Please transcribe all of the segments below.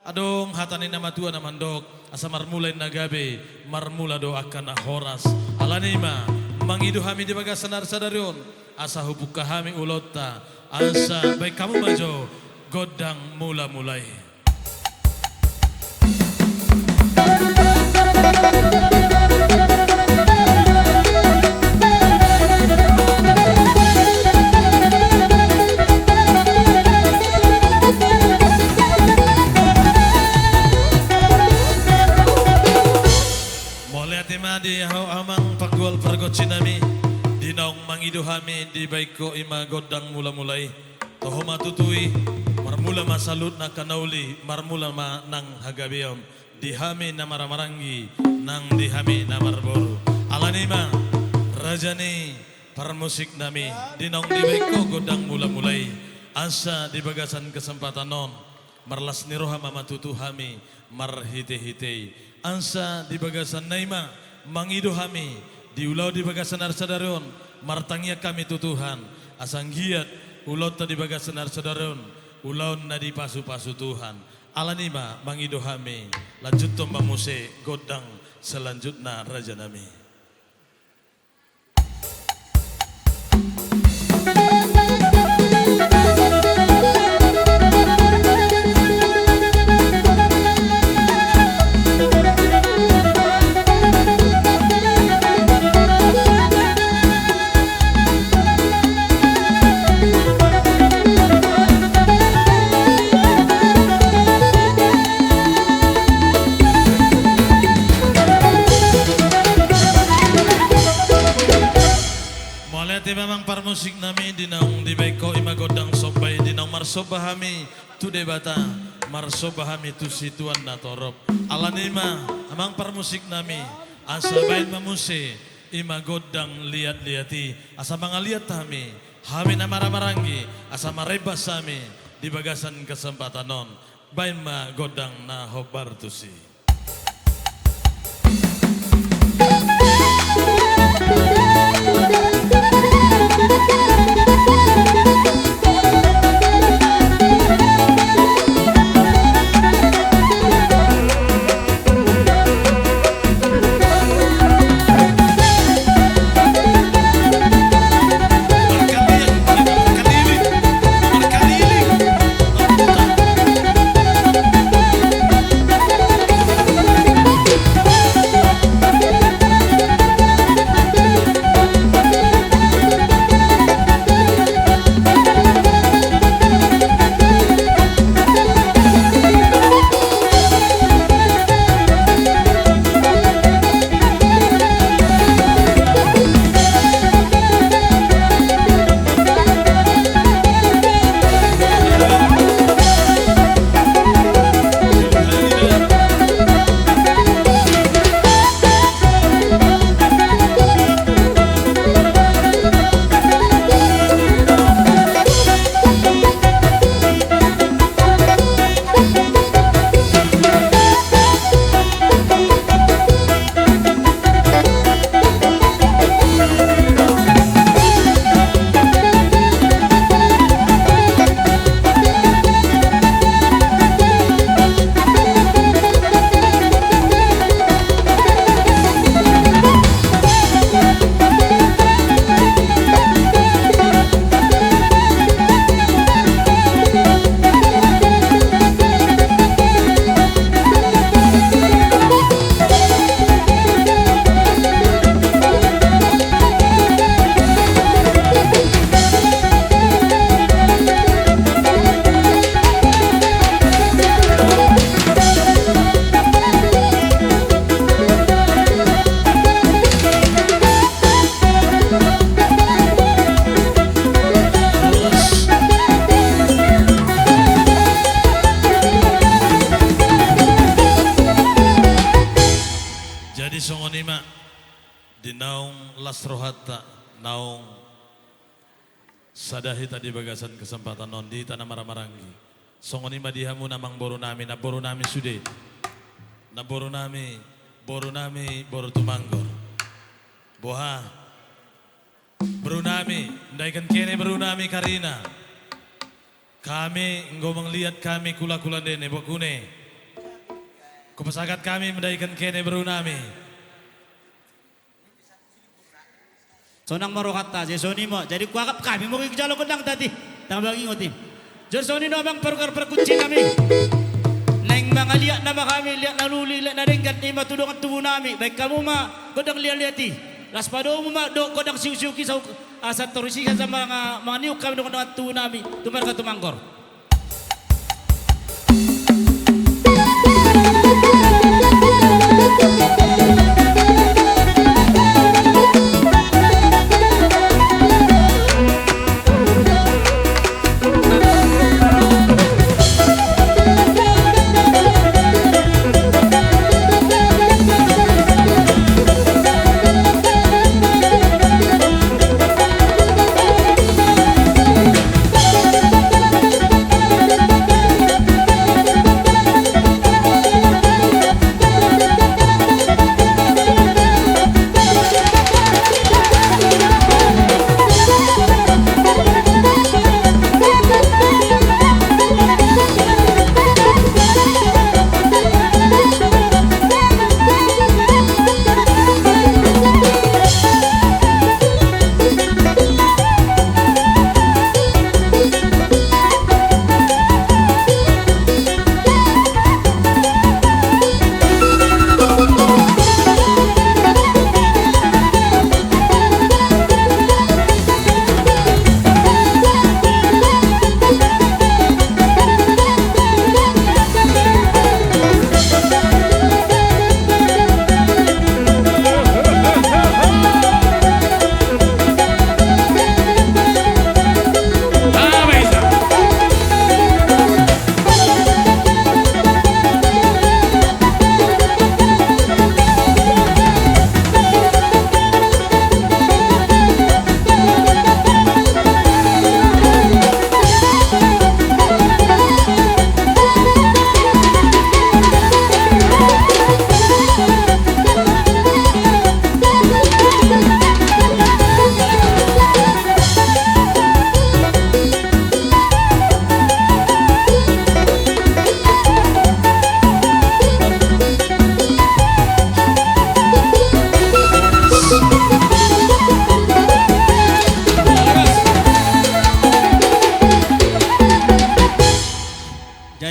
Adong hatani nama tua namandok asa marmulai nagabe marmula doakan horas alanima mangidu hami di bagas senar sadarion asa hubuk kahami ulota asa baik kamu majo godang mula mulai. Di hau amang pagwal pergot sinami di naong mangidu hami di baiko ima godang mula mulai toho matutui marmula masalut na kanauli marmula ma nang hagabiom di hami na maramarangi nang di hami na marboru alanima rajani parmusik nami di naong di baiko godang mula mulai asa di bagasan kesempatan non marlas niroha mamatutu hami marhite-hite ansa di bagasan naima mangidu hami di ulau di bagasan arsadarion martangnya kami tutuhan asang giat ulau di bagasan arsadarion ulau na di pasu-pasu Tuhan alanima mangidu hami lanjut tomba muse godang selanjutnya raja nami. Memang parmusik nami di naung di baiko ima godang sobay di naung marsobahami tu debata marsobahami tu situan na torop alanima amang parmusik nami asa bain mamuse ima godang liat-liati asa mga liat hami na maramarangi asa marebas sami di bagasan kesempatan non bain ma godang na hobar tusi. Songonima di naung lasrohata naung sadahita di bagasan kesempatan non di tanah maramarangi songonima dihamu namang boru nami na boru nami sude na boru nami boru tumanggor boha boru nami ndaikan kene boru nami karina kami ngomong lihat kami kula-kula dene bokune Kupasagat kami mendaikan kene berunami. Sonang marokat ta, Sony mo. Jadi kuakap kami mo kikijalo ko lang tadi. Tambang ingotin. Sony no bang perkar perkunci kami. Neng mga liat na kami, liat na luli, liat na ringgat ni matulungan tubo nami. Baik kamu ma, kodang liati. Las pado mo ma, do kodang siusiuki sa asa torisikan sa mga niuk kami do kodang tubo nami. Tumar ka tumangkor.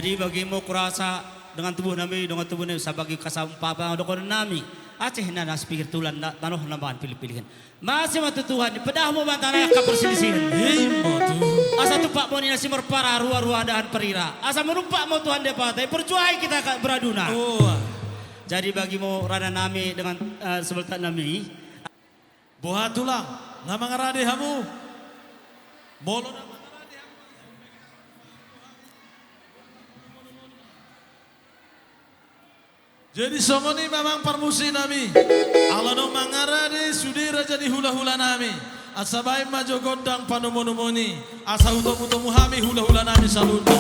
Jadi bagimu kurasa dengan tubuh nami sabagi kasampapa dokon nami aceh nanas pikir tulan tanoh nambahan pilih-pilihan masih matu Tuhan pedah mo mantara ka perselisihan asa tupak mo ni nasi merpara ruah-ruah dahan perira asa merumpak mo Tuhan depatai percuai kita beraduna. Jadi bagimu rada nami dengan sebeltan nami Buhatulang ngamangarade hamu bolo na jadi songoni memang permusi nami. Allah no mangarade sudira jadi hula-hula nami. Asabai majo gondang panomonomoni. Asa utomu hami hula-hula nami saluta.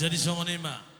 jadi songonima.